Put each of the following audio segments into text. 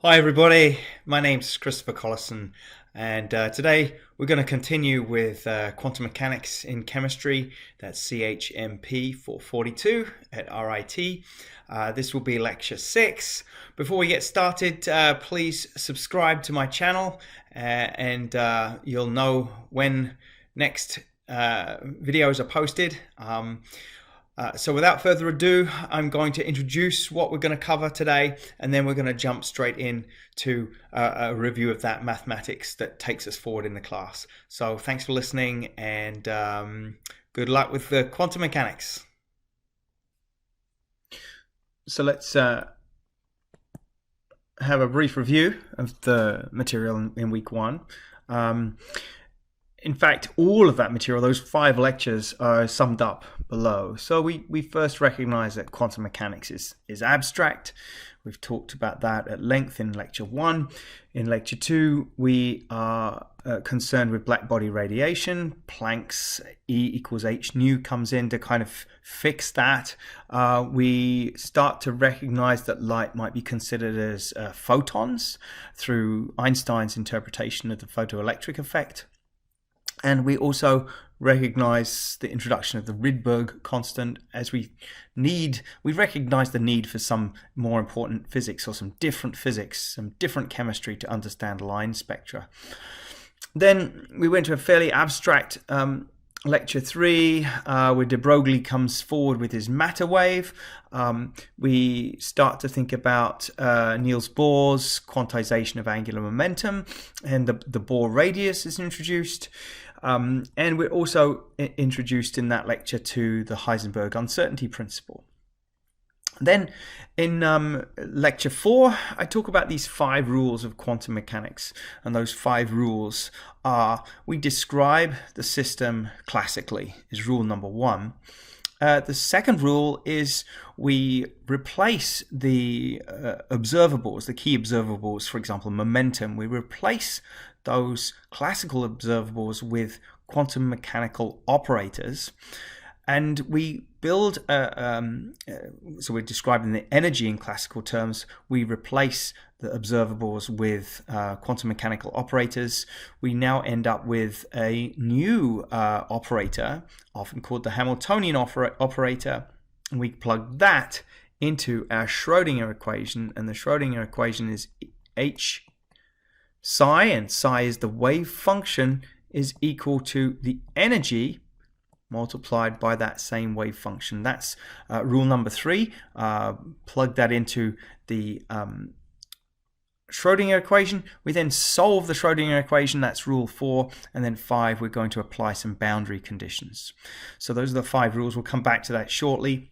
Hi everybody, my name's Christopher Collison, and today we're going to continue with quantum mechanics in chemistry. That's CHMP 442 at RIT. This will be lecture 6. Before we get started, please subscribe to my channel and you'll know when next videos are posted. So without further ado, I'm going to introduce what we're going to cover today, and then we're going to jump straight in to a review of that mathematics that takes us forward in the class. So thanks for listening, and good luck with the quantum mechanics. So let's have a brief review of the material in week 1. In fact, all of that material, those 5 lectures, are summed up below. So we first recognize that quantum mechanics is abstract. We've talked about that at length in lecture 1. In lecture 2, we are concerned with black body radiation. Planck's E equals h nu comes in to kind of fix that. We start to recognize that light might be considered as photons through Einstein's interpretation of the photoelectric effect. And we also recognize the introduction of the Rydberg constant as we recognize the need for some more important physics, or some different physics, some different chemistry to understand line spectra. Then we went to a fairly abstract lecture 3, where de Broglie comes forward with his matter wave. We start to think about Niels Bohr's quantization of angular momentum, and the Bohr radius is introduced. And we're also introduced in that lecture to the Heisenberg uncertainty principle. Then in lecture 4, I talk about these 5 rules of quantum mechanics. And those 5 rules are: we describe the system classically, is rule number 1. The second rule is we replace the observables, the key observables, for example, momentum. We replace those classical observables with quantum mechanical operators, and we build so we're describing the energy in classical terms. We replace the observables with quantum mechanical operators. We now end up with a new operator, often called the Hamiltonian operator, and we plug that into our Schrodinger equation, and the Schrodinger equation is h psi, and psi is the wave function, is equal to the energy multiplied by that same wave function. That's rule number 3. Plug that into the Schrodinger equation. We then solve the Schrodinger equation. That's rule 4. And then 5, we're going to apply some boundary conditions. So those are the 5 rules. We'll come back to that shortly.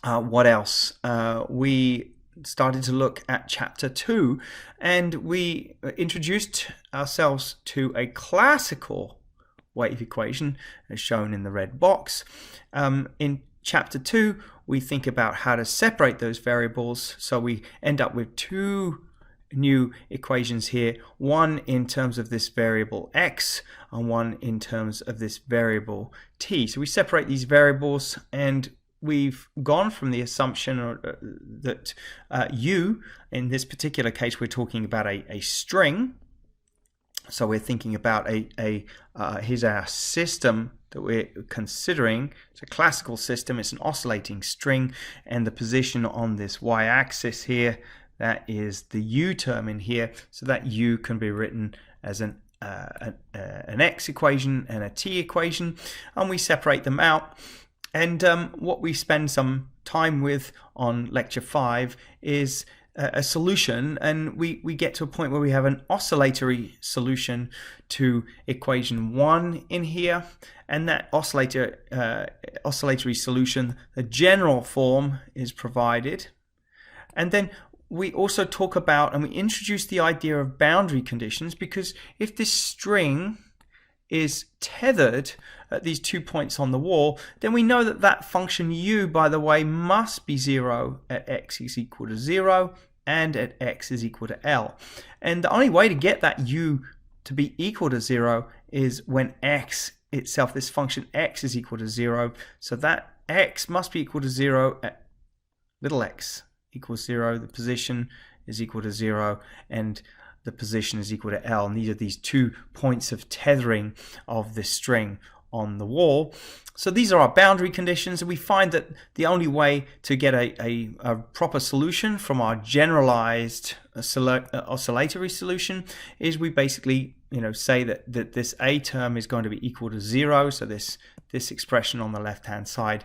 What else? We started to look at chapter 2, and we introduced ourselves to a classical wave equation as shown in the red box. In chapter 2, we think about how to separate those variables. So we end up with 2 new equations here, one in terms of this variable x and one in terms of this variable t. So we separate these variables, and we've gone from the assumption that u, in this particular case, we're talking about a string. So we're thinking about here's our system that we're considering. It's a classical system. It's an oscillating string, and the position on this y-axis here, that is the u term in here. So that u can be written as an x equation and a t equation, and we separate them out. And what we spend some time with on lecture 5 is a solution, and we get to a point where we have an oscillatory solution to equation 1 in here, and that oscillatory solution, the general form, is provided. And then we also talk about, and we introduce the idea of boundary conditions, because if this string is tethered at these 2 points on the wall, then we know that that function u, by the way, must be 0 at x is equal to 0 and at x is equal to L. And the only way to get that u to be equal to 0 is when x itself, this function x, is equal to 0. So that x must be equal to 0 at little x equals 0. The position is equal to 0 and the position is equal to L. And these are these 2 points of tethering of this string on the wall. So these are our boundary conditions, and we find that the only way to get a proper solution from our generalized oscillatory solution is we basically say that this A term is going to be equal to 0, so this expression on the left hand side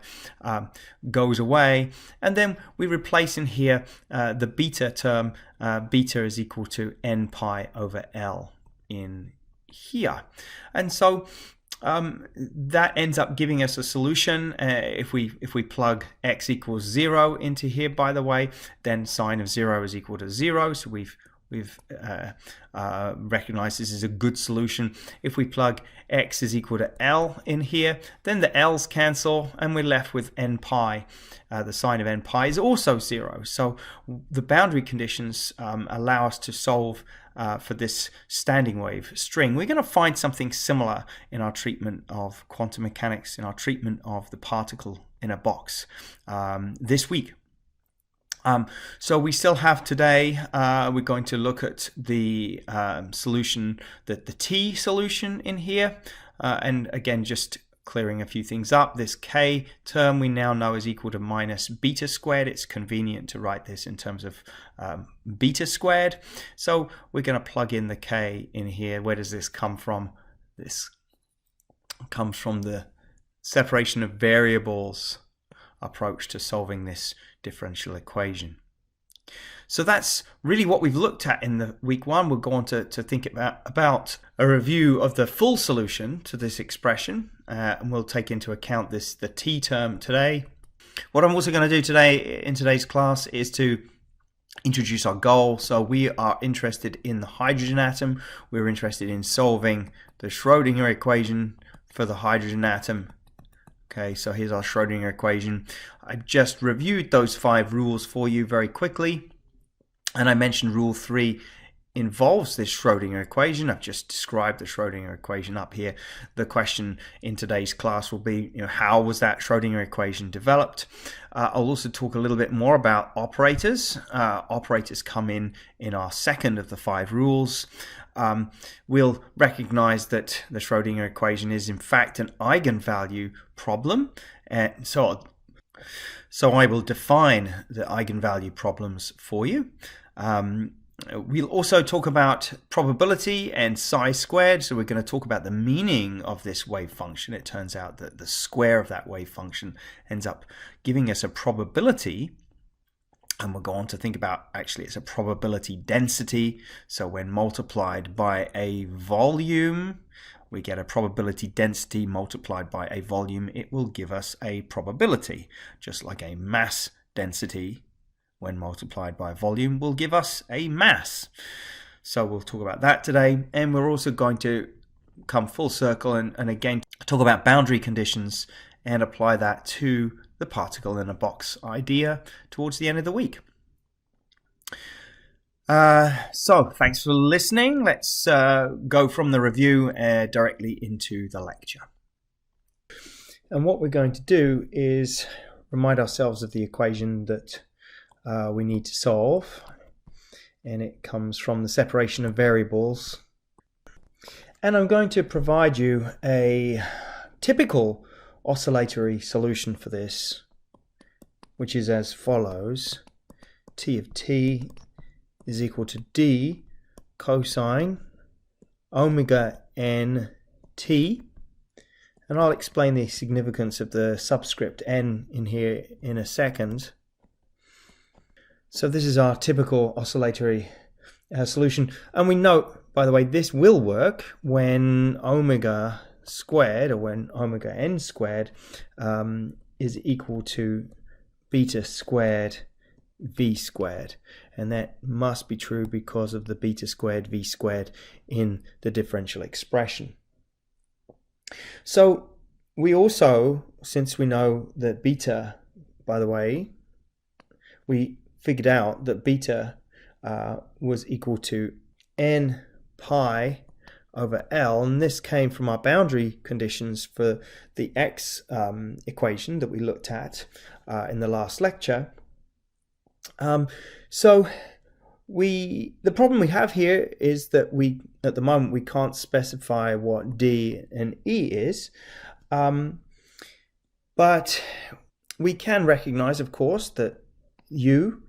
goes away, and then we replace in here the beta term. Beta is equal to n pi over L in here, and so that ends up giving us a solution. If we plug x equals 0 into here, by the way, then sine of 0 is equal to 0. So we've recognized this is a good solution. If we plug x is equal to L in here, then the L's cancel and we're left with n pi. The sine of n pi is also 0. So the boundary conditions allow us to solve for this standing wave string. We're going to find something similar in our treatment of quantum mechanics, in our treatment of the particle in a box this week. So we still have today, we're going to look at the solution, the T solution in here. And again, just clearing a few things up. This K term we now know is equal to minus beta squared. It's convenient to write this in terms of beta squared. So we're going to plug in the K in here. Where does this come from? This comes from the separation of variables approach to solving this differential equation. So that's really what we've looked at in the week one. We'll go on to think about a review of the full solution to this expression, and we'll take into account the T term today. What I'm also going to do today in today's class is to introduce our goal. So we are interested in the hydrogen atom. We're interested in solving the Schrodinger equation for the hydrogen atom. Okay, so here's our Schrodinger equation. I just reviewed those 5 rules for you very quickly. And I mentioned rule 3 involves this Schrodinger equation. I've just described the Schrodinger equation up here. The question in today's class will be, how was that Schrodinger equation developed? I'll also talk a little bit more about operators. Operators come in our second of the 5 rules. We'll recognize that the Schrodinger equation is in fact an eigenvalue problem. And so I will define the eigenvalue problems for you. We'll also talk about probability and psi squared. So we're going to talk about the meaning of this wave function. It turns out that the square of that wave function ends up giving us a probability. And we'll go on to think about, actually, it's a probability density. So when multiplied by a volume, we get a probability density multiplied by a volume. It will give us a probability, just like a mass density when multiplied by volume will give us a mass. So we'll talk about that today. And we're also going to come full circle and again talk about boundary conditions and apply that to the particle in a box idea towards the end of the week. So thanks for listening. Let's go from the review directly into the lecture. And what we're going to do is remind ourselves of the equation that we need to solve, and it comes from the separation of variables. And I'm going to provide you a typical oscillatory solution for this, which is as follows. T of t is equal to d cosine omega n t, and I'll explain the significance of the subscript n in here in a second. So this is our typical oscillatory solution, and we note, by the way, this will work when omega squared, or when omega n squared is equal to beta squared v squared, and that must be true because of the beta squared v squared in the differential expression. So we also, since we know that beta, by the way, we figured out that beta was equal to n pi over L, and this came from our boundary conditions for the x equation that we looked at in the last lecture. So the problem we have here is that at the moment we can't specify what D and E is, but we can recognize, of course, that U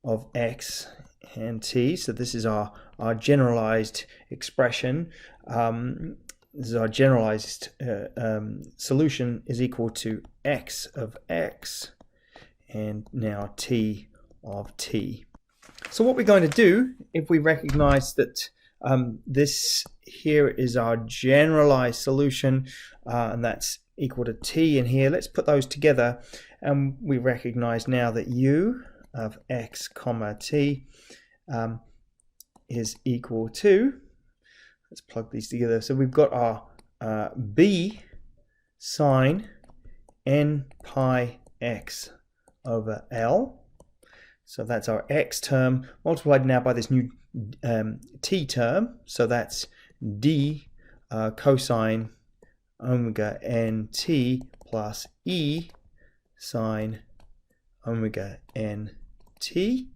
of X and T, so this is our generalized expression, this is our generalized solution, is equal to X of X and now T of T. So what we're going to do, if we recognize that this here is our generalized solution, and that's equal to T in here, let's put those together, and we recognize now that U of X comma T is equal to, let's plug these together, so we've got our B sine n pi x over L. So that's our x term multiplied now by this new t term. So that's d cosine omega nt plus e sine omega nt.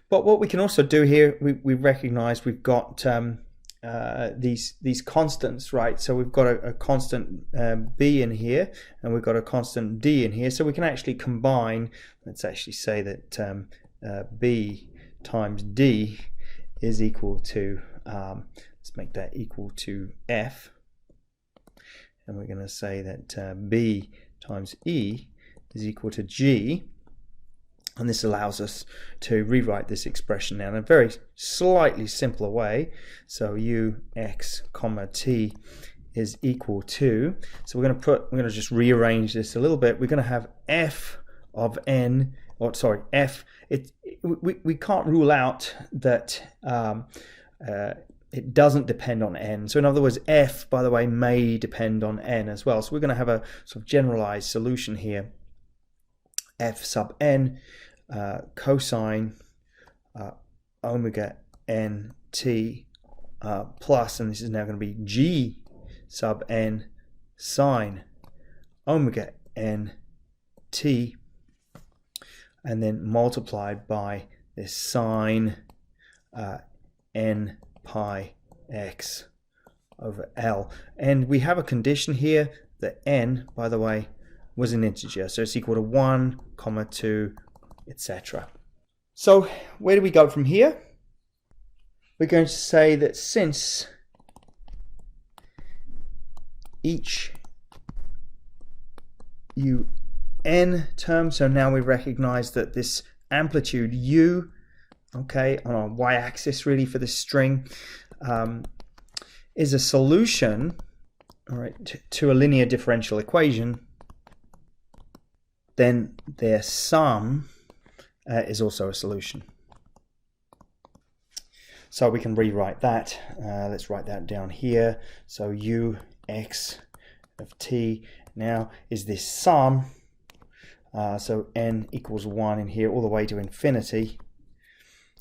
But what we can also do here, we recognize we've got these constants, right? So we've got a constant b in here, and we've got a constant d in here. So we can actually combine. Let's actually say that b times d is equal to, let's make that equal to f, and we're going to say that b times e is equal to g, and this allows us to rewrite this expression now in a very slightly simpler way. So u x comma t is equal to, so we're going to just rearrange this a little bit. We're going to have f of n, or sorry, f, we can't rule out that it doesn't depend on n. So in other words, f, by the way, may depend on n as well. So we're going to have a sort of generalized solution here. F sub n cosine omega n t plus, and this is now going to be g sub n sine omega n t, and then multiplied by this sine n pi x over L. And we have a condition here that n, by the way, was an integer, so it's equal to 1, 2, etc. So where do we go from here? We're going to say that since each un term, so now we recognize that this amplitude u, okay, on our y-axis really for this string, is a solution, all right, to a linear differential equation, then their sum is also a solution. So we can rewrite that. Let's write that down here. So u x of t now is this sum. So n equals 1 in here all the way to infinity.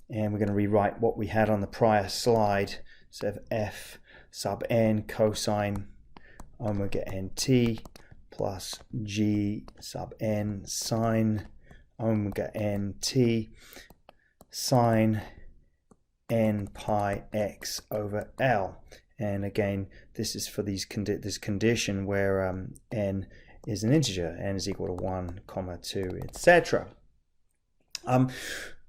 And we're going to rewrite what we had on the prior slide. So f sub n cosine omega nt plus g sub n sine omega nt sine n pi x over L. And again, this is for this condition where n is an integer, n is equal to 1, 2, etc.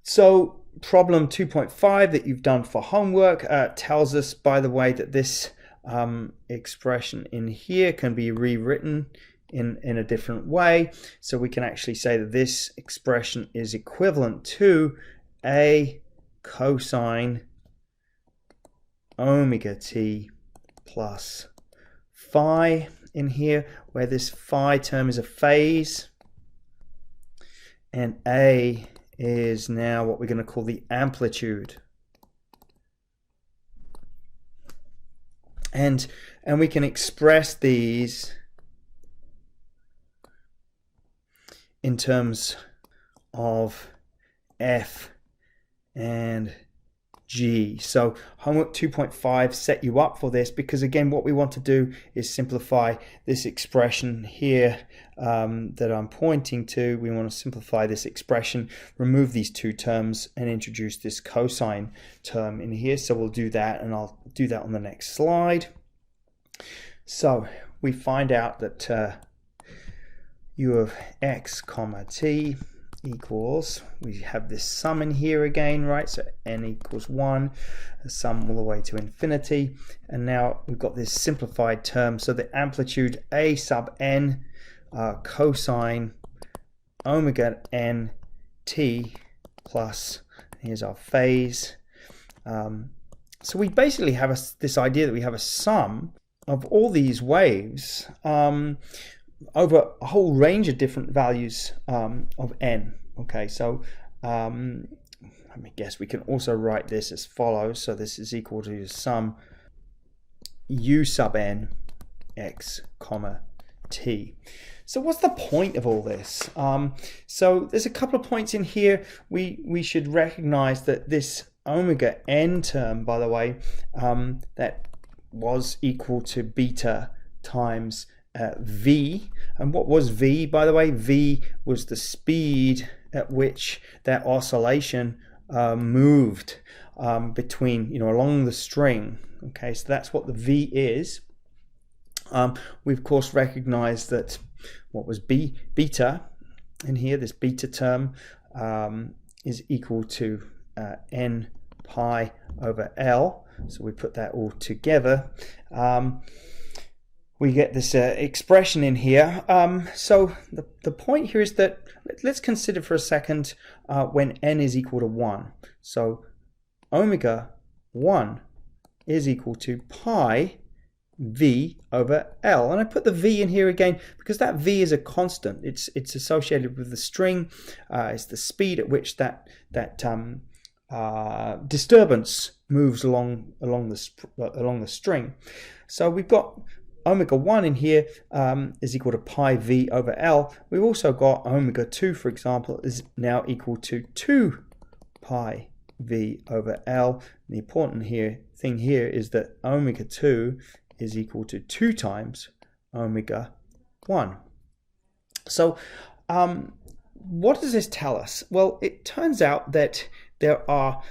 So problem 2.5 that you've done for homework tells us, by the way, that this expression in here can be rewritten in a different way. So we can actually say that this expression is equivalent to a cosine omega t plus phi in here, where this phi term is a phase and a is now what we're going to call the amplitude. And we can express these in terms of f and G. So homework 2.5 set you up for this, because again what we want to do is simplify this expression here that I'm pointing to. We want to simplify this expression, remove these two terms, and introduce this cosine term in here. So we'll do that, and I'll do that on the next slide. So we find out that u of x comma t equals, we have this sum in here again, right? So n equals 1, a sum all the way to infinity. And now we've got this simplified term. So the amplitude a sub n cosine omega n t plus, here's our phase. So we basically have this idea that we have a sum of all these waves over a whole range of different values of n. Okay, so let me guess, we can also write this as follows. So this is equal to sum u sub n x comma t. So what's the point of all this? So there's a couple of points in here. We should recognize that this omega n term, by the way, that was equal to beta times v. And what was v, by the way? V was the speed at which that oscillation moved between, along the string. Okay, so that's what the v is. We of course recognize that what was beta in here, this beta term, is equal to n pi over L. So we put that all together. We get this expression in here. So the point here is that, let's consider for a second when n is equal to 1. So omega 1 is equal to pi v over L. And I put the v in here again because that v is a constant. It's associated with the string. It's the speed at which that disturbance moves along the string. So we've got omega 1 in here is equal to pi v over L. We've also got omega 2, for example, is now equal to 2 pi v over L. And the important thing here is that omega 2 is equal to 2 times omega 1. So what does this tell us? Well, it turns out that there are,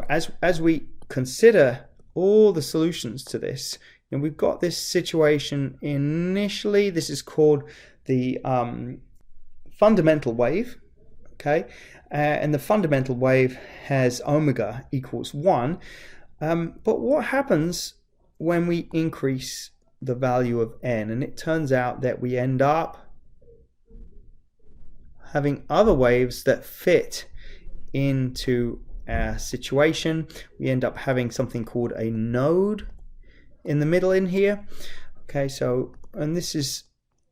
as we consider all the solutions to this, and we've got this situation initially. This is called the fundamental wave, okay, and the fundamental wave has omega equals 1. But what happens when we increase the value of n? And it turns out that we end up having other waves that fit into our situation. We end up having something called a node in the middle in here. Okay, so, and this is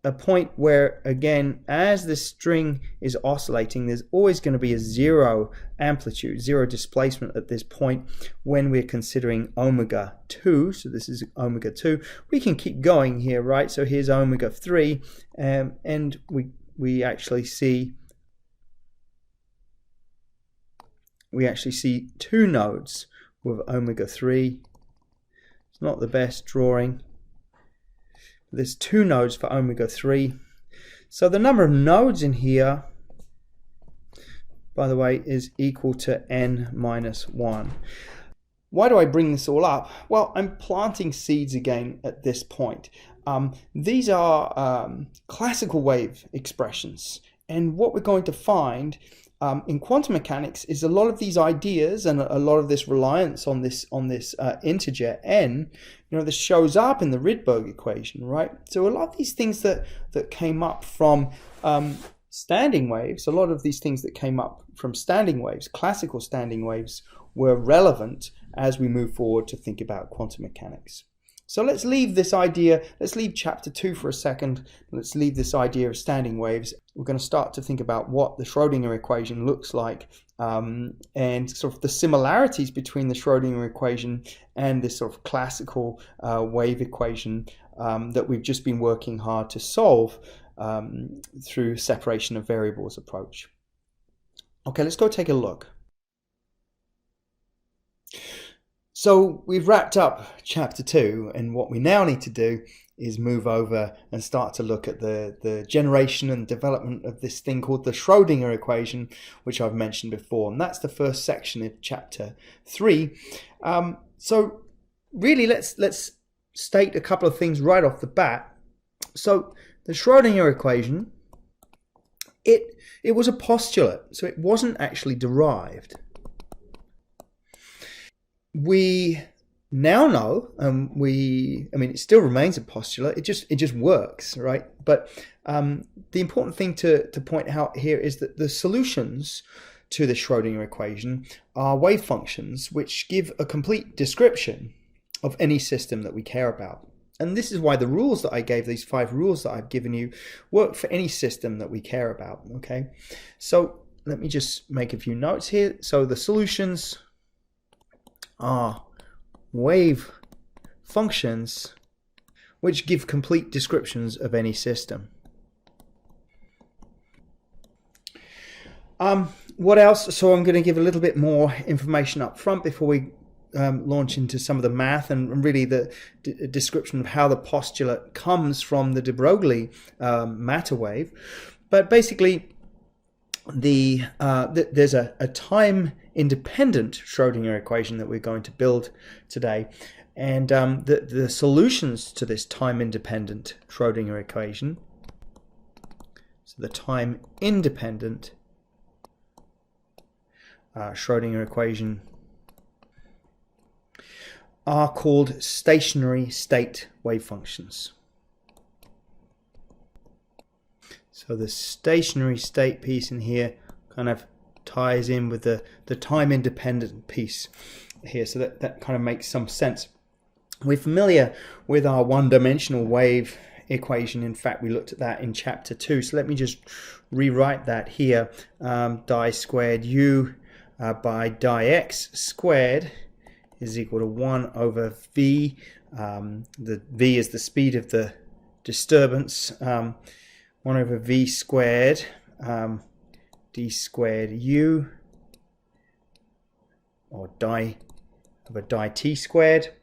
a point where, again, as the string is oscillating, there's always going to be a zero amplitude, zero displacement at this point when we're considering omega 2. So this is omega 2. We can keep going here, right? So here's omega 3, and we actually see two nodes with omega 3. It's not the best drawing. There's two nodes for omega 3. So the number of nodes in here, by the way, is equal to n minus 1. Why do I bring this all up? Well, I'm planting seeds again at this point. These are classical wave expressions. And what we're going to find in quantum mechanics is a lot of these ideas and a lot of this reliance on this integer n, this shows up in the Rydberg equation, right? So a lot of these things that came up from standing waves, a lot of these things that came up from standing waves, classical standing waves, were relevant as we move forward to think about quantum mechanics. So let's leave this idea, let's leave chapter 2 for a second, let's leave this idea of standing waves. We're going to start to think about what the Schrodinger equation looks like, and sort of the similarities between the Schrodinger equation and this sort of classical wave equation that we've just been working hard to solve through separation of variables approach. Okay, let's go take a look. So we've wrapped up chapter 2, and what we now need to do is move over and start to look at the generation and development of this thing called the Schrodinger equation, which I've mentioned before. And that's the first section of chapter 3. So really, let's state a couple of things right off the bat. So the Schrodinger equation, it was a postulate, so it wasn't actually derived. We now know, it still remains a postulate. It just works, right? But the important thing to point out here is that the solutions to the Schrodinger equation are wave functions which give a complete description of any system that we care about. And this is why the rules that I gave, these 5 rules that I've given you, work for any system that we care about, okay? So let me just make a few notes here. So the solutions are wave functions which give complete descriptions of any system. What else? So I'm going to give a little bit more information up front before we launch into some of the math and really the description of how the postulate comes from the de Broglie matter wave. But basically, there's a time-independent Schrodinger equation that we're going to build today, and the solutions to this time-independent Schrodinger equation, so the time-independent Schrodinger equation, are called stationary state wave functions. So the stationary state piece in here kind of ties in with the time independent piece here, so that kind of makes some sense. We're familiar with our one-dimensional wave equation. In fact, we looked at that in chapter 2. So let me just rewrite that here. Di squared u by di x squared is equal to 1 over v. The v is the speed of the disturbance. 1 over v squared d squared u, or di over di t squared.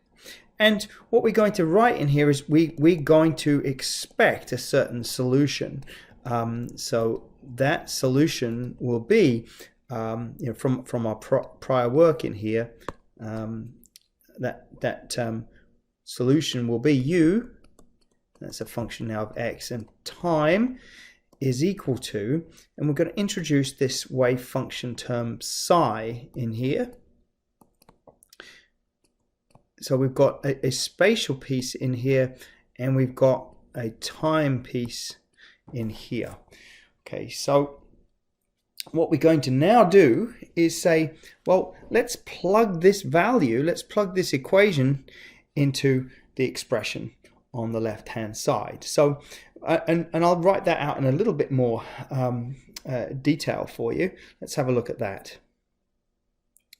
And what we're going to write in here is we're going to expect a certain solution. So that solution will be, from our prior work in here, that solution will be u, that's a function now of x, and time is equal to, and we're going to introduce this wave function term psi in here. So we've got a spatial piece in here, and we've got a time piece in here. Okay, so what we're going to now do is say, well, let's plug this value, let's plug this equation into the expression on the left hand side. So and I'll write that out in a little bit more detail for you. Let's have a look at that.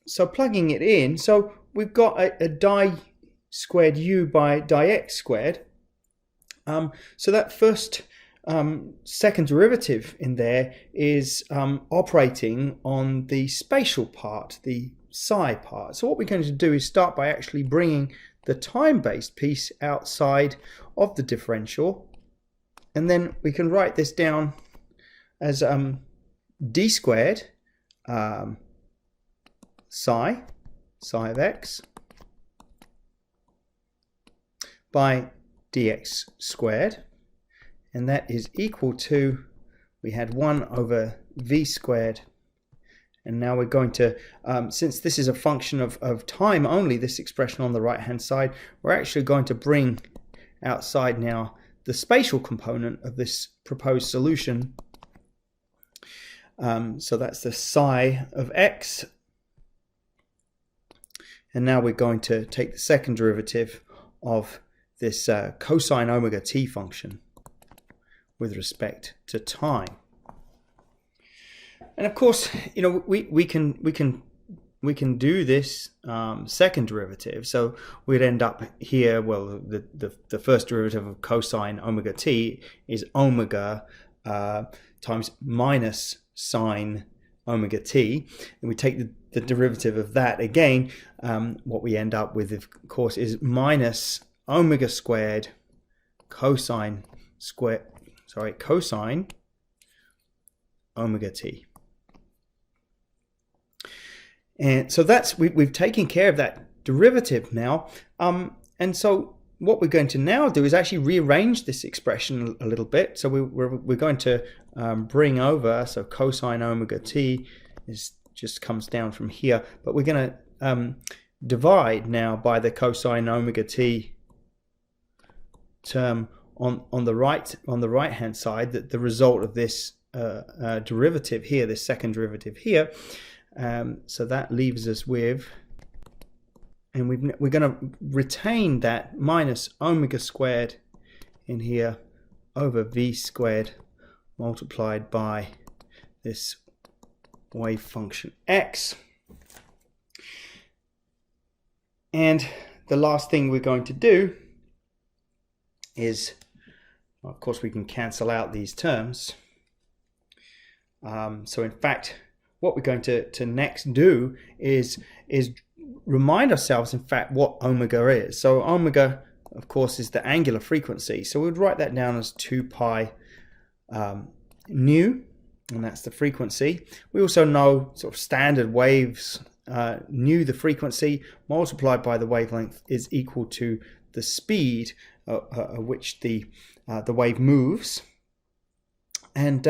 So plugging it in, so we've got a di squared u by di x squared. So that first second derivative in there is operating on the spatial part, the psi part. So what we're going to do is start by actually bringing the time-based piece outside of the differential, and then we can write this down as d squared psi of x by dx squared, and that is equal to, we had 1 over v squared, and now we're going to, since this is a function of time only, this expression on the right hand side, we're actually going to bring outside now the spatial component of this proposed solution. So that's the psi of x, and now we're going to take the second derivative of this cosine omega t function with respect to time. And of course, we can do this second derivative. So we'd end up here. Well, the first derivative of cosine omega t is omega times minus sine omega t, and we take the derivative of that again, what we end up with, of course, is minus omega squared cosine omega t. And so that's we've taken care of that derivative now. And so what we're going to now do is actually rearrange this expression a little bit. So we're going to bring over, so cosine omega t just comes down from here, but we're going to divide now by the cosine omega t term on the right hand side, that the result of this derivative here, this second derivative here. So that leaves us with, and we're going to retain that minus omega squared in here over v squared multiplied by this wave function x. And the last thing we're going to do is, of course, we can cancel out these terms. So in fact, what we're going to next do is remind ourselves, in fact, what omega is. So omega, of course, is the angular frequency. So we'd write that down as 2 pi nu, and that's the frequency. We also know sort of standard waves, nu, the frequency, multiplied by the wavelength, is equal to the speed at which the wave moves. And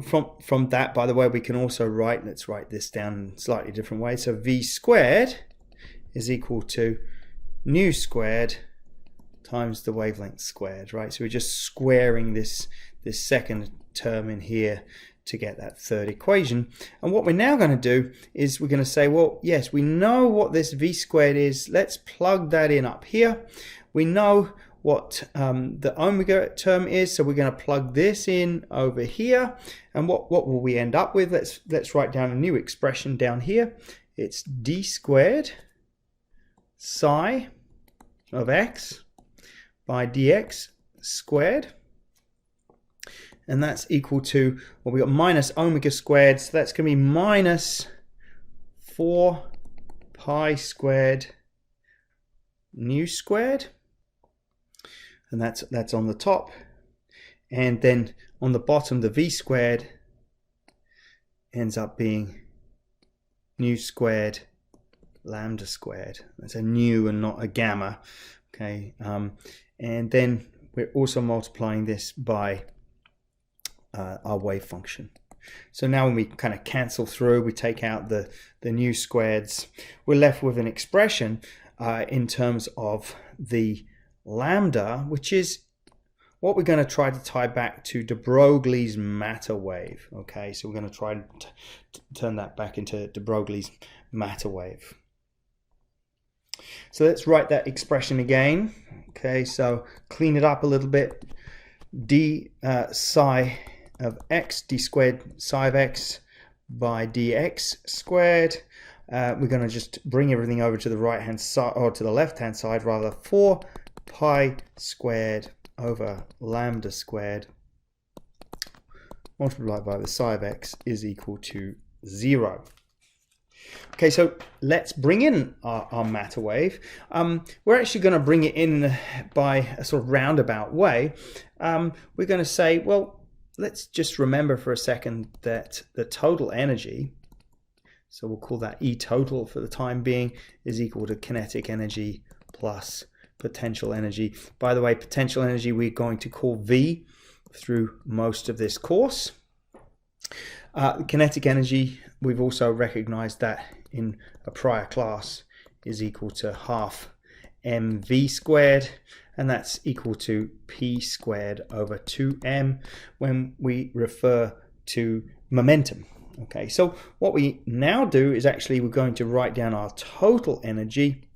from that, by the way, we can also write, let's write this down in a slightly different way. So v squared is equal to nu squared times the wavelength squared, right? So we're just squaring this second term in here to get that third equation. And what we're now going to do is we're going to say, well, yes, we know what this v squared is. Let's plug that in up here. We know what the omega term is, so we're going to plug this in over here. And what will we end up with? Let's write down a new expression down here. It's d squared psi of x by dx squared. And that's equal to, well, we got minus omega squared, so that's going to be minus 4 pi squared nu squared. And that's on the top. And then on the bottom, the v squared ends up being nu squared lambda squared. That's a nu and not a gamma. Okay, and then we're also multiplying this by our wave function. So now when we kind of cancel through, we take out the nu squareds, we're left with an expression in terms of the lambda, which is what we're going to try to tie back to de Broglie's matter wave. Okay, so we're going to try to turn that back into de Broglie's matter wave. So let's write that expression again. Okay, so clean it up a little bit. D psi of x, d squared psi of x by dx squared. We're going to just bring everything over to the right hand side, or to the left hand side rather. 4 pi squared over lambda squared multiplied by the psi of x is equal to 0. Okay, so let's bring in our matter wave. We're actually going to bring it in by a sort of roundabout way. We're going to say, well, let's just remember for a second that the total energy, so we'll call that E total for the time being, is equal to kinetic energy plus potential energy. By the way, potential energy we're going to call V through most of this course. Kinetic energy, we've also recognized that in a prior class, is equal to half mv squared, and that's equal to p squared over 2m when we refer to momentum. Okay, so what we now do is actually we're going to write down our total energy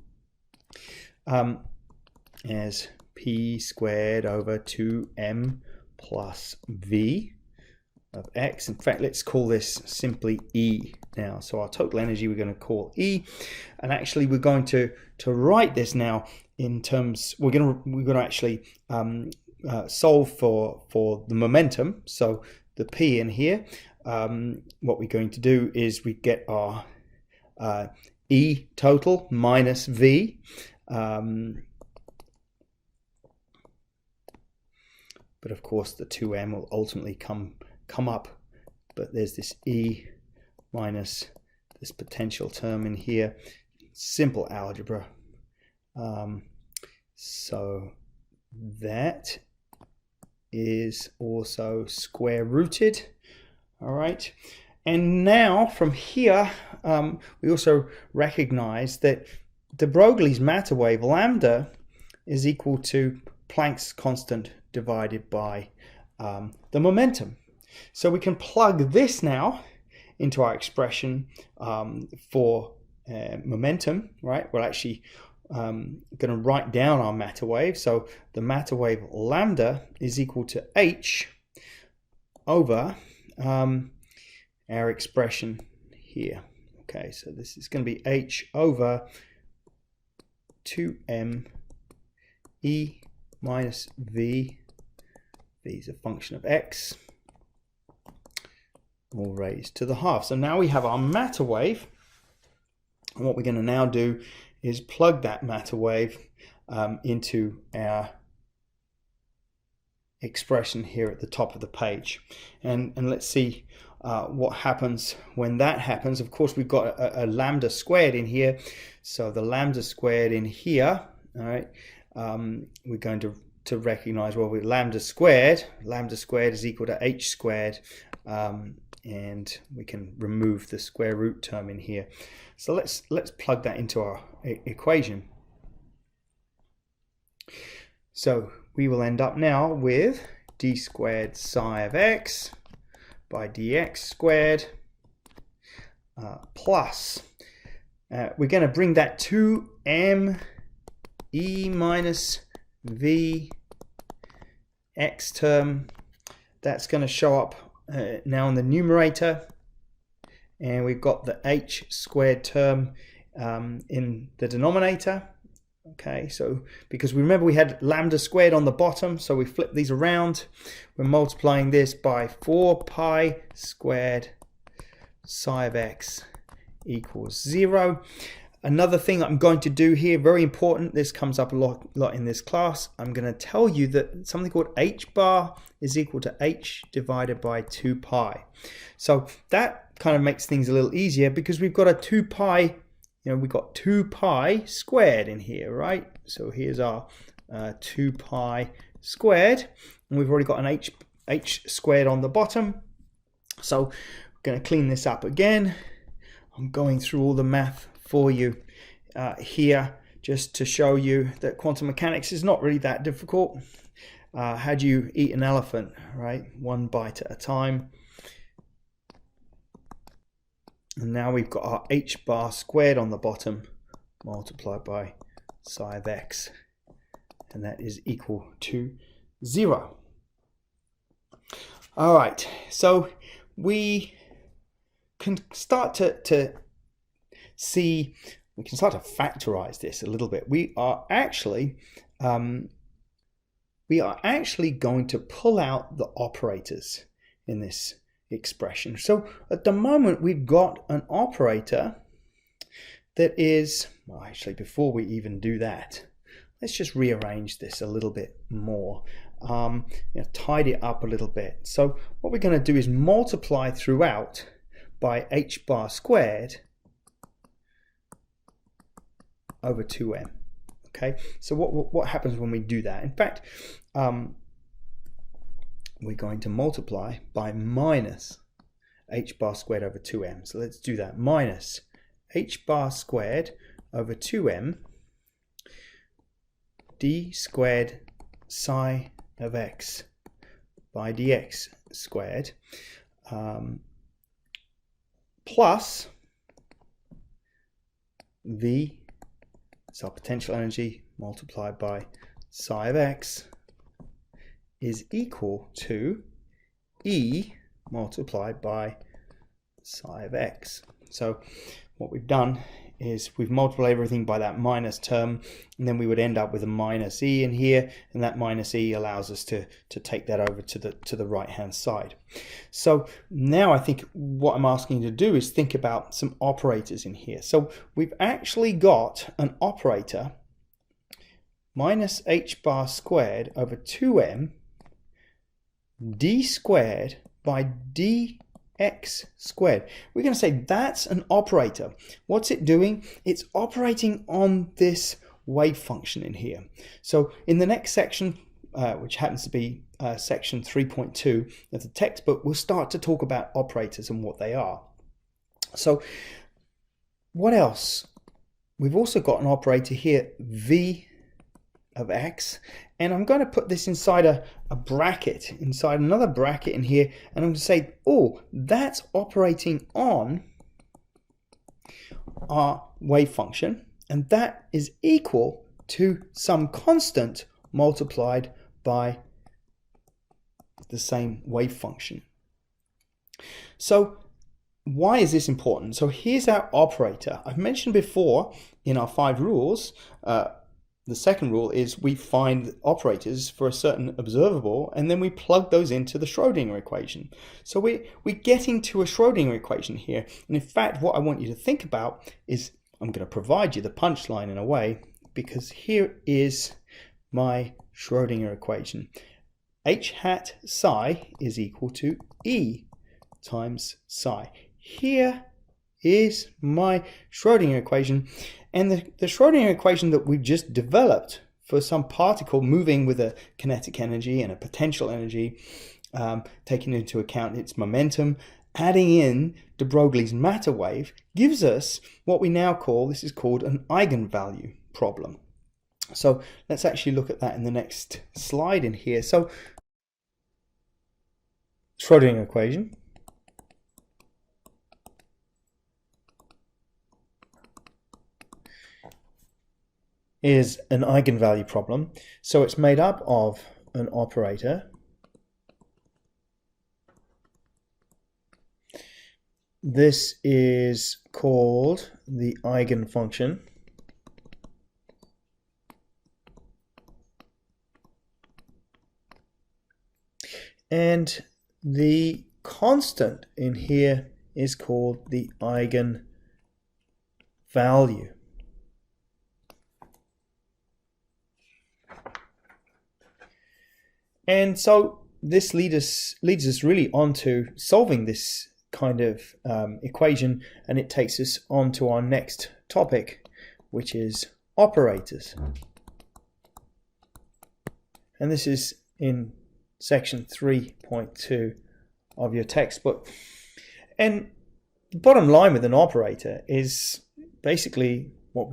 as p squared over 2m plus v of x. In fact, let's call this simply E now. So our total energy we're going to call E, and actually we're going to write this now in terms, we're going to actually solve for the momentum. So the P in here, what we're going to do is we get our E total minus V. But of course the 2m will ultimately come up, but there's this E minus this potential term in here. Simple algebra. So that is also square rooted. All right. And now from here, we also recognize that de Broglie's matter wave lambda is equal to Planck's constant divided by the momentum. So we can plug this now into our expression for momentum, right? We're actually going to write down our matter wave. So the matter wave lambda is equal to h over our expression here. Okay, so this is going to be h over 2m e minus v. V is a function of x, all raised to the half. So now we have our matter wave, and what we're going to now do is plug that matter wave into our expression here at the top of the page, and let's see what happens when that happens. Of course, we've got a lambda squared in here, so the lambda squared in here, all right, we're going to recognize, well, with lambda squared is equal to h squared, and we can remove the square root term in here. So let's plug that into our equation. So we will end up now with d squared psi of x by dx squared plus, we're going to bring that to m e minus v x term. That's going to show up now in the numerator, and we've got the h squared term in the denominator. Okay, so because we remember we had lambda squared on the bottom, so we flip these around. We're multiplying this by 4 pi squared psi of x equals 0. Another thing I'm going to do here, very important, this comes up a lot in this class, I'm going to tell you that something called h bar is equal to h divided by 2 pi. So that kind of makes things a little easier, because we've got a 2 pi, we've got 2 pi squared in here, right? So here's our 2 pi squared, and we've already got an h squared on the bottom. So we're going to clean this up again. I'm going through all the math for you here, just to show you that quantum mechanics is not really that difficult. How do you eat an elephant, right? One bite at a time. And now we've got our h bar squared on the bottom multiplied by psi of x, and that is equal to 0. All right, so we can start to see, we can start to factorize this a little bit. We are actually going to pull out the operators in this expression. So at the moment we've got an operator that is, well, actually before we even do that, let's just rearrange this a little bit more, tidy it up a little bit. So what we're going to do is multiply throughout by h bar squared over 2m. Okay, so what happens when we do that? In fact, we're going to multiply by minus h bar squared over 2m. So let's do that. Minus h bar squared over 2m d squared psi of x by dx squared plus v, so potential energy multiplied by psi of x, is equal to E multiplied by psi of x. So what we've done is we've multiplied everything by that minus term, and then we would end up with a minus e in here, and that minus e allows us to take that over to the right hand side. So now I think what I'm asking you to do is think about some operators in here. So we've actually got an operator minus h bar squared over 2m d squared by dx squared. We're going to say that's an operator. What's it doing? It's operating on this wave function in here. So in the next section, which happens to be section 3.2 of the textbook, we'll start to talk about operators and what they are. So what else? We've also got an operator here, v of x, and I'm going to put this inside a bracket, inside another bracket in here, and I'm going to say, oh, that's operating on our wave function, and that is equal to some constant multiplied by the same wave function. So why is this important? So here's our operator. I've mentioned before in our 5 rules, the second rule is we find operators for a certain observable, and then we plug those into the Schrodinger equation. So we're getting to a Schrodinger equation here. And in fact, what I want you to think about is I'm going to provide you the punchline in a way, because here is my Schrodinger equation. H hat psi is equal to E times psi. Here is my Schrodinger equation. And the Schrodinger equation that we've just developed for some particle moving with a kinetic energy and a potential energy, taking into account its momentum, adding in de Broglie's matter wave, gives us what we now call, this is called an eigenvalue problem. So let's actually look at that in the next slide in here. So Schrodinger equation is an eigenvalue problem. So it's made up of an operator this is called the eigenfunction, and the constant in here is called the eigenvalue. And so this leads us really onto solving this kind of equation, and it takes us on to our next topic, which is operators. And this is in section 3.2 of your textbook. And the bottom line with an operator is basically what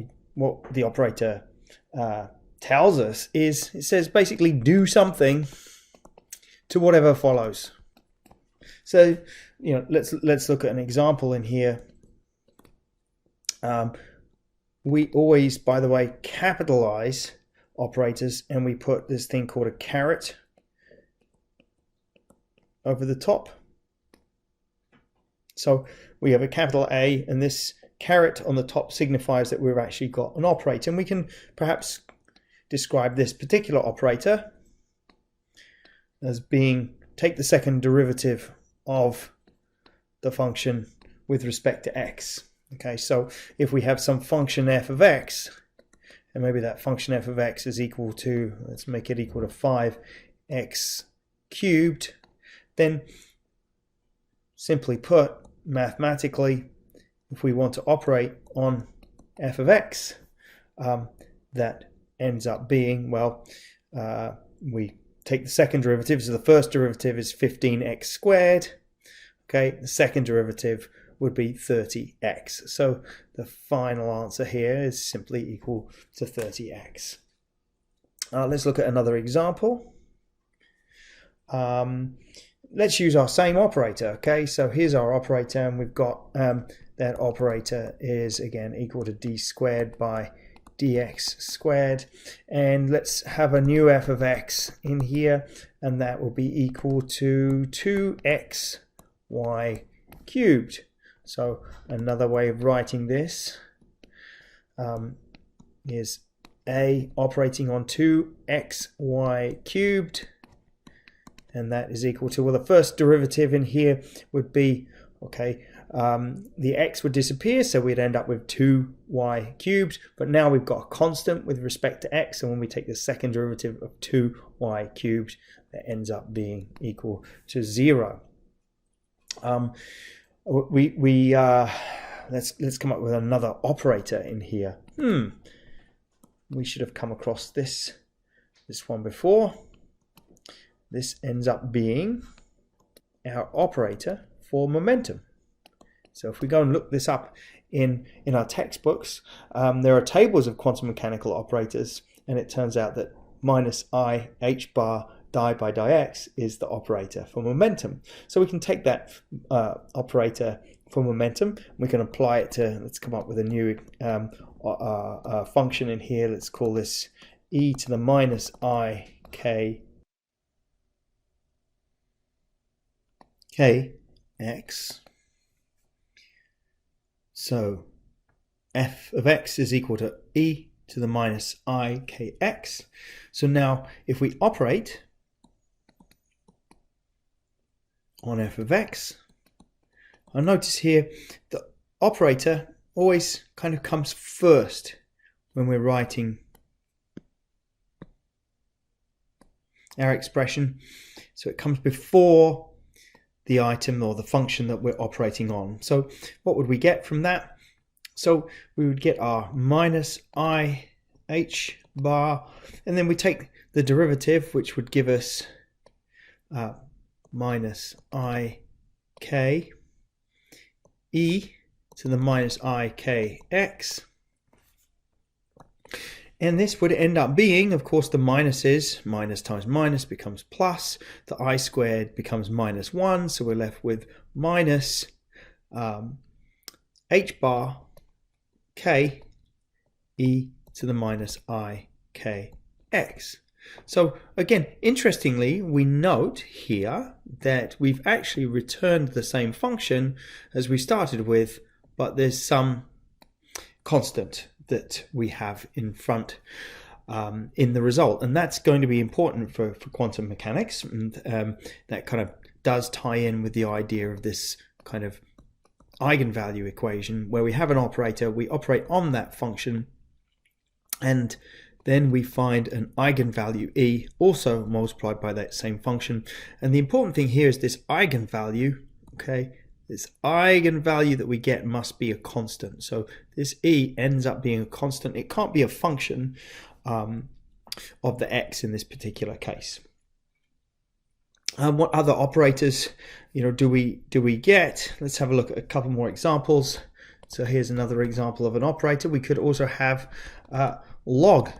the operator tells us is, it says basically do something to whatever follows. So, you know, let's look at an example in here. We always, by the way, capitalize operators, and we put this thing called a caret over the top. So we have a capital A, and this caret on the top signifies that we've actually got an operator, and we can perhaps describe this particular operator as being, take the second derivative of the function with respect to x. Okay, so if we have some function f of x, and maybe that function f of x is equal to, let's make it equal to 5x cubed, then simply put, mathematically, if we want to operate on f of x, that ends up being, well, we take the second derivative, so the first derivative is 15x squared. Okay, the second derivative would be 30x. So the final answer here is simply equal to 30x. Let's look at another example. Let's use our same operator. Okay, so here's our operator, and we've got that operator is again equal to d squared by dx squared, and let's have a new f of x in here, and that will be equal to 2xy cubed. So another way of writing this is a operating on 2xy cubed, and that is equal to, well, the first derivative in here would be, okay, the x would disappear, so we'd end up with 2y cubed, but now we've got a constant with respect to x, and when we take the second derivative of 2y cubed, that ends up being equal to 0. Let's come up with another operator in here. We should have come across this one before. This ends up being our operator for momentum. So if we go and look this up in our textbooks, there are tables of quantum mechanical operators, and it turns out that minus I h bar di by dx is the operator for momentum. So we can take that operator for momentum, we can apply it to, let's come up with a new function in here. Let's call this e to the minus I k x. So f of x is equal to e to the minus I kx. So now if we operate on f of x, I'll notice here the operator always kind of comes first when we're writing our expression. So it comes before the item or the function that we're operating on. So what would we get from that? So we would get our minus I h bar, and then we take the derivative, which would give us minus I k e to the minus I k x. And this would end up being, of course, the minuses, minus times minus becomes plus, the I squared becomes minus 1, so we're left with minus h bar k e to the minus I k x. So again, interestingly, we note here that we've actually returned the same function as we started with, but there's some constant that we have in front in the result, and that's going to be important for quantum mechanics, and that kind of does tie in with the idea of this kind of eigenvalue equation where we have an operator, we operate on that function, and then we find an eigenvalue e also multiplied by that same function. And the important thing here is this eigenvalue, okay, this eigenvalue that we get must be a constant. So this e ends up being a constant. It can't be a function of the x in this particular case. What other operators, do we get? Let's have a look at a couple more examples. So here's another example of an operator. We could also have log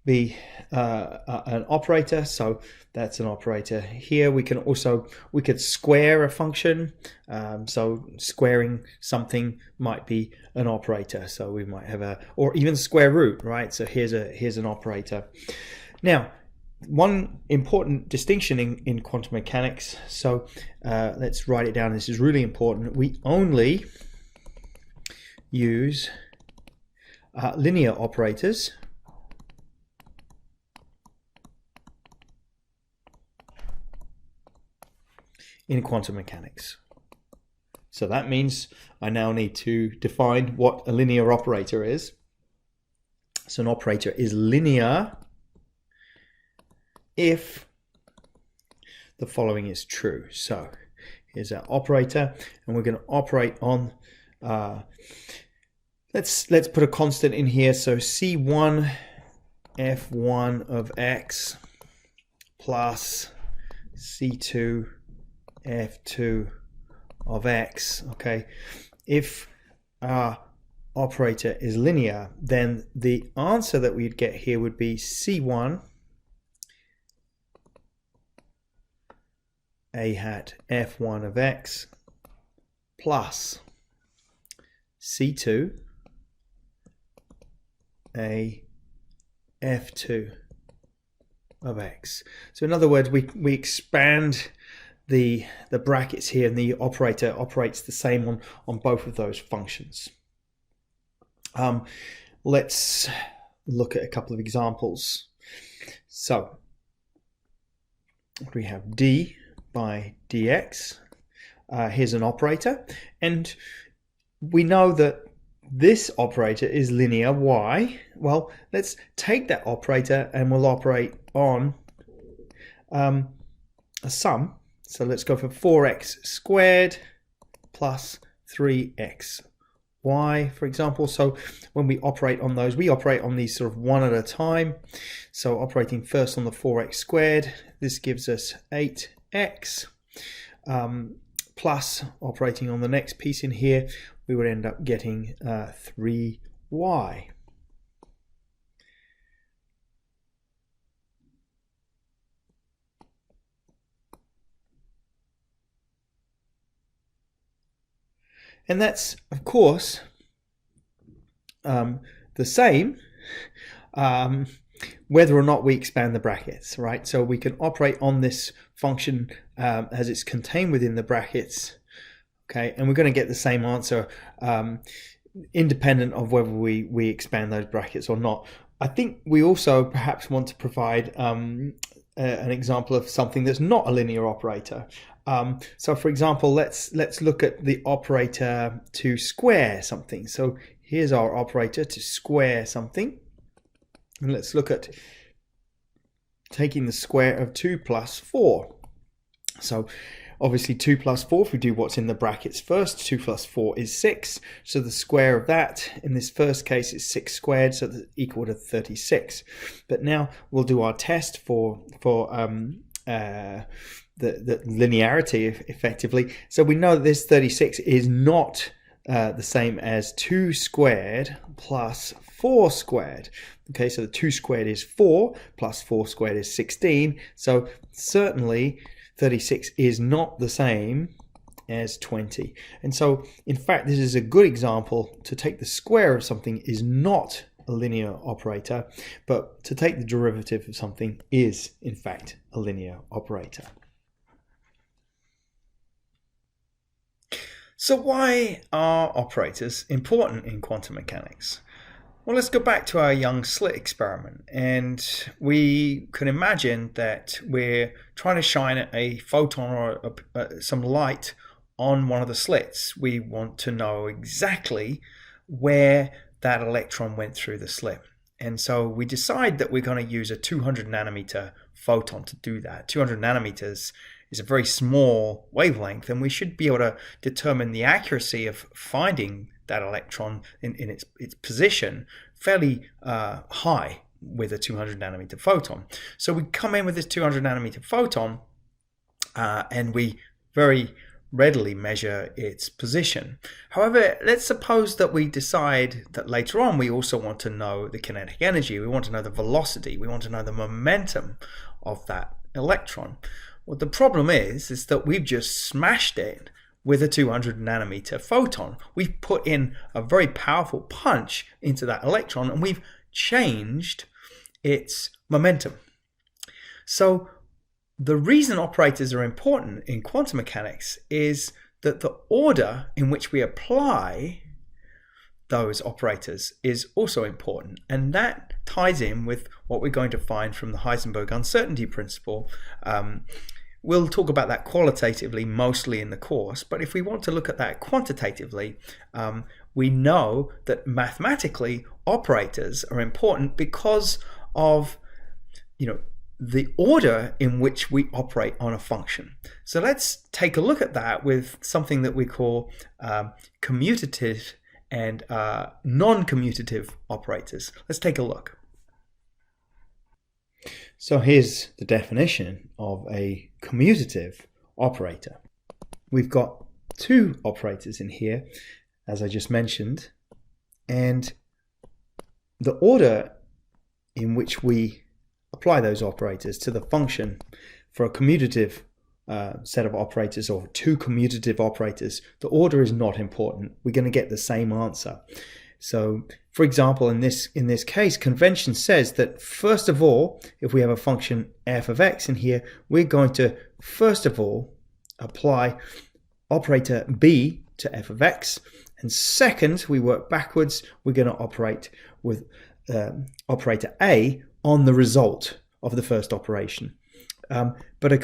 be an operator, so that's an operator here. We could square a function, so squaring something might be an operator. So we might have or even square root, right? So here's an operator. Now, one important distinction in quantum mechanics, so let's write it down. This is really important. We only use linear operators in quantum mechanics. So that means I now need to define what a linear operator is. So an operator is linear if the following is true. So here's our operator, and we're going to operate on let's put a constant in here. So C1 F1 of x plus C2 F2 of x. Okay, if our operator is linear, then the answer that we'd get here would be C1 a hat F1 of x plus C2 a F2 of x. So in other words, we expand the brackets here, and the operator operates the same on both of those functions. Let's look at a couple of examples. So we have d by dx. Here's an operator, and we know that this operator is linear. Why? Well, let's take that operator and we'll operate on a sum. So let's go for 4x squared plus 3x y, for example. So when we operate on those, we operate on these sort of one at a time. So operating first on the 4x squared, this gives us 8x, plus operating on the next piece in here, we would end up getting 3y. And that's, of course, the same whether or not we expand the brackets, right? So we can operate on this function as it's contained within the brackets, okay? And we're going to get the same answer independent of whether we expand those brackets or not. I think we also perhaps want to provide an example of something that's not a linear operator. So for example, let's look at the operator to square something. So here's our operator to square something. And let's look at taking the square of 2 plus 4. So obviously 2 plus 4, if we do what's in the brackets first, 2 plus 4 is 6. So the square of that in this first case is 6 squared, so that's equal to 36. But now we'll do our test for the linearity effectively. So we know that this 36 is not the same as 2 squared plus 4 squared. Okay, so the 2 squared is 4 plus 4 squared is 16. So certainly 36 is not the same as 20. And so in fact, this is a good example to take the square of something is not a linear operator, but to take the derivative of something is in fact a linear operator. So why are operators important in quantum mechanics? Well, let's go back to our young slit experiment, and we can imagine that we're trying to shine a photon or some light on one of the slits. We want to know exactly where that electron went through the slit. And so we decide that we're going to use a 200 nanometer photon to do that. 200 nanometers is a very small wavelength, and we should be able to determine the accuracy of finding that electron in its position fairly high with a 200 nanometer photon. So we come in with this 200 nanometer photon and we very readily measure its position. However, let's suppose that we decide that later on we also want to know the kinetic energy, we want to know the velocity, we want to know the momentum of that electron. Well, the problem is that we've just smashed it with a 200 nanometer photon. We've put in a very powerful punch into that electron and we've changed its momentum. So the reason operators are important in quantum mechanics is that the order in which we apply those operators is also important, and that ties in with what we're going to find from the Heisenberg uncertainty principle. We'll talk about that qualitatively mostly in the course, but if we want to look at that quantitatively, we know that mathematically operators are important because of the order in which we operate on a function. So let's take a look at that with something that we call commutative and non-commutative operators. Let's take a look. So here's the definition of a commutative operator. We've got two operators in here, as I just mentioned, and the order in which we apply those operators to the function for a commutative set of operators or two commutative operators, the order is not important. We're going to get the same answer. So, for example, in this case, convention says that first of all, if we have a function f of x in here, we're going to first of all apply operator b to f of x, And second, we work backwards. We're going to operate with operator A on the result of the first operation. But two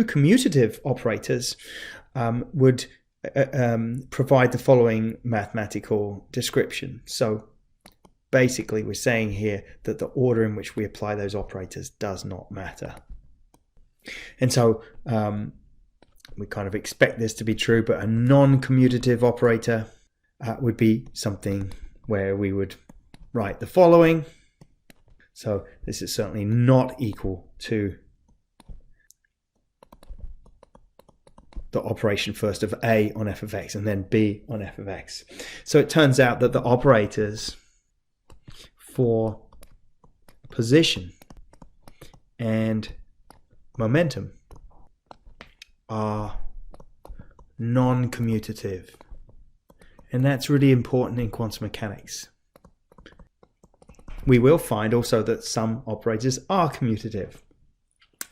commutative operators would provide the following mathematical description. So basically, we're saying here that the order in which we apply those operators does not matter. And so we kind of expect this to be true, but a non-commutative operator would be something where we would write the following. So this is certainly not equal to the operation first of A on f of x and then B on f of x. So it turns out that the operators for position and momentum are non-commutative. And that's really important in quantum mechanics. We will find also that some operators are commutative.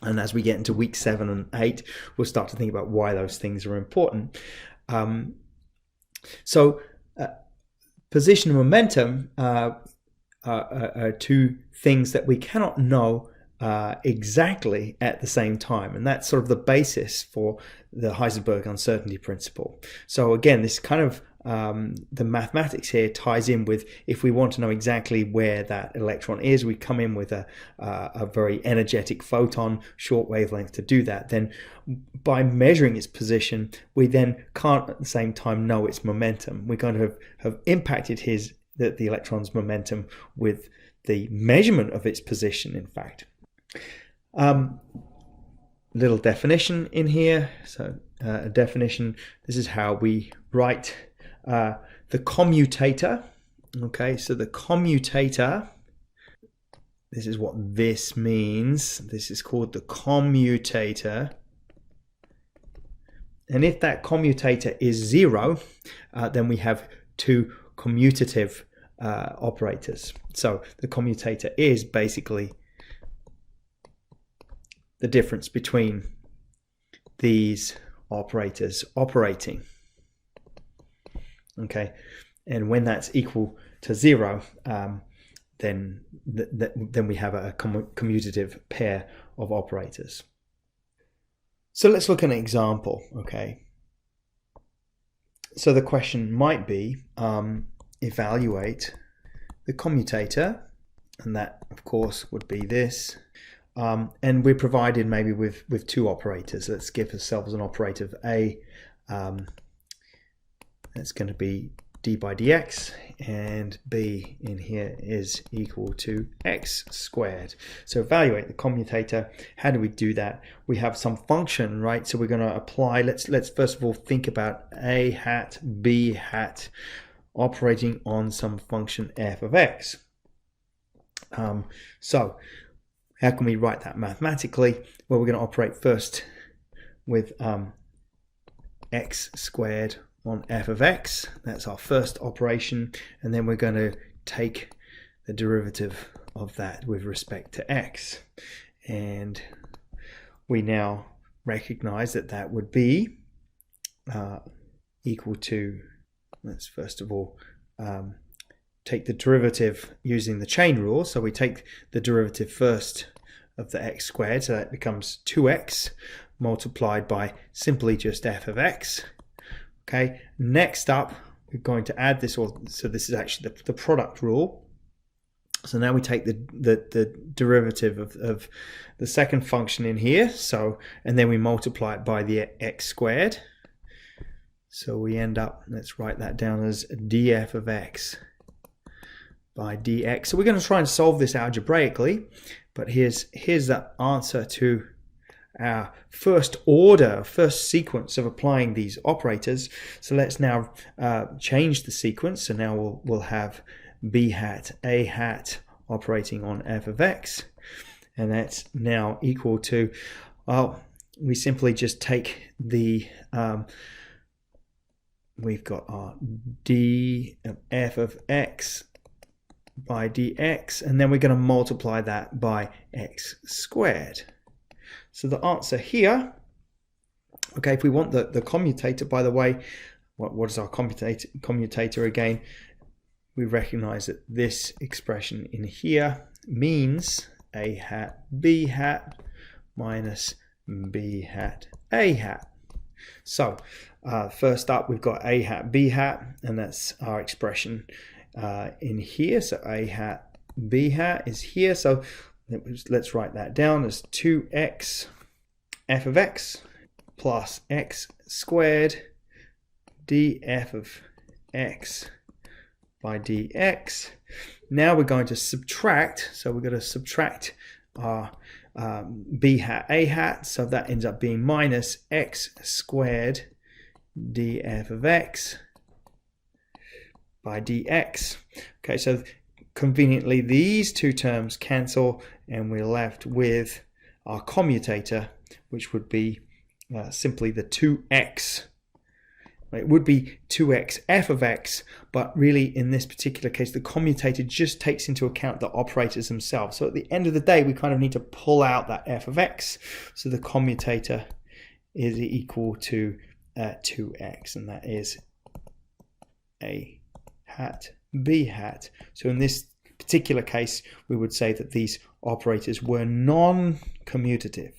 And as we get into week 7 and 8, we'll start to think about why those things are important. Position and momentum are two things that we cannot know exactly at the same time. And that's sort of the basis for the Heisenberg uncertainty principle. So again, this kind of the mathematics here ties in with, if we want to know exactly where that electron is, we come in with a very energetic photon, short wavelength to do that. Then by measuring its position, we then can't at the same time know its momentum. We're going to have impacted the electron's momentum with the measurement of its position, in fact. Little definition in here. So a definition, this is how we write the commutator. Okay, so the commutator, this is what this means. This is called the commutator. And if that commutator is 0, then we have two commutative operators. So the commutator is basically the difference between these operators operating. Okay, and when that's equal to 0, then we have a commutative pair of operators. So let's look at an example. Okay, so the question might be, evaluate the commutator, and that of course would be this. And we're provided maybe with two operators. Let's give ourselves an operator of A. That's going to be d by dx, and B in here is equal to x squared. So evaluate the commutator. How do we do that? We have some function, right? So we're going to apply, let's first of all think about A hat, B hat operating on some function f of x. So how can we write that mathematically? Well, we're going to operate first with x squared on f of x. That's our first operation. And then we're going to take the derivative of that with respect to x. And we now recognize that that would be equal to, let's first of all take the derivative using the chain rule. So we take the derivative first of the x squared, so that becomes 2x multiplied by simply just f of x. Okay, next up we're going to add this, so this is actually the product rule. So now we take the derivative of the second function in here, so, and then we multiply it by the x squared. So we end up, let's write that down as df of x by dx. So we're going to try and solve this algebraically, but here's the answer to our first sequence of applying these operators. So let's now change the sequence. So now we'll have b hat, a hat operating on f of x, and that's now equal to, well, we simply just take the we've got our d of f of x by dx, and then we're going to multiply that by x squared. So the answer here, okay, if we want the commutator, by the way, what is our commutator again? We recognize that this expression in here means a hat b hat minus b hat a hat. So first up, we've got a hat b hat, and that's our expression in here. So a hat b hat is here. So let's write that down as 2x f of x plus x squared df of x by dx. Now we're going to subtract, so we're going to subtract our b hat a hat, so that ends up being minus x squared df of x by dx. Okay, so conveniently these two terms cancel, and we're left with our commutator, which would be simply the 2x. It would be 2x f of x, but really in this particular case the commutator just takes into account the operators themselves. So at the end of the day we kind of need to pull out that f of x, so the commutator is equal to 2x, and that is a hat b hat. So in this particular case we would say that these operators were non-commutative.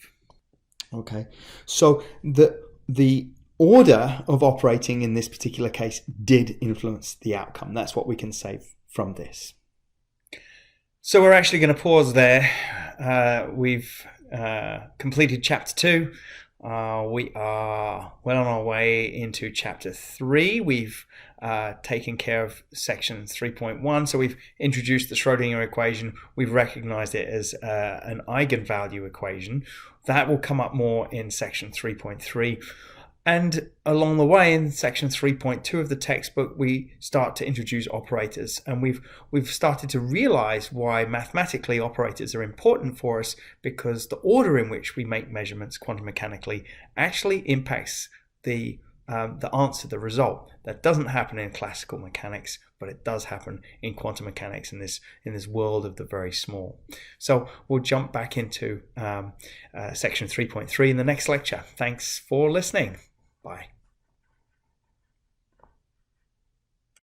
Okay, so the order of operating in this particular case did influence the outcome. That's what we can say from this. So we're actually going to pause there. We've completed chapter 2. We are well on our way into chapter 3. We've taken care of section 3.1. So we've introduced the Schrodinger equation. We've recognized it as an eigenvalue equation. That will come up more in section 3.3. And along the way in section 3.2 of the textbook, we start to introduce operators. And we've started to realize why mathematically operators are important for us, because the order in which we make measurements quantum mechanically actually impacts the answer, the result. That doesn't happen in classical mechanics, but it does happen in quantum mechanics in this world of the very small. So we'll jump back into section 3.3 in the next lecture. Thanks for listening. Bye.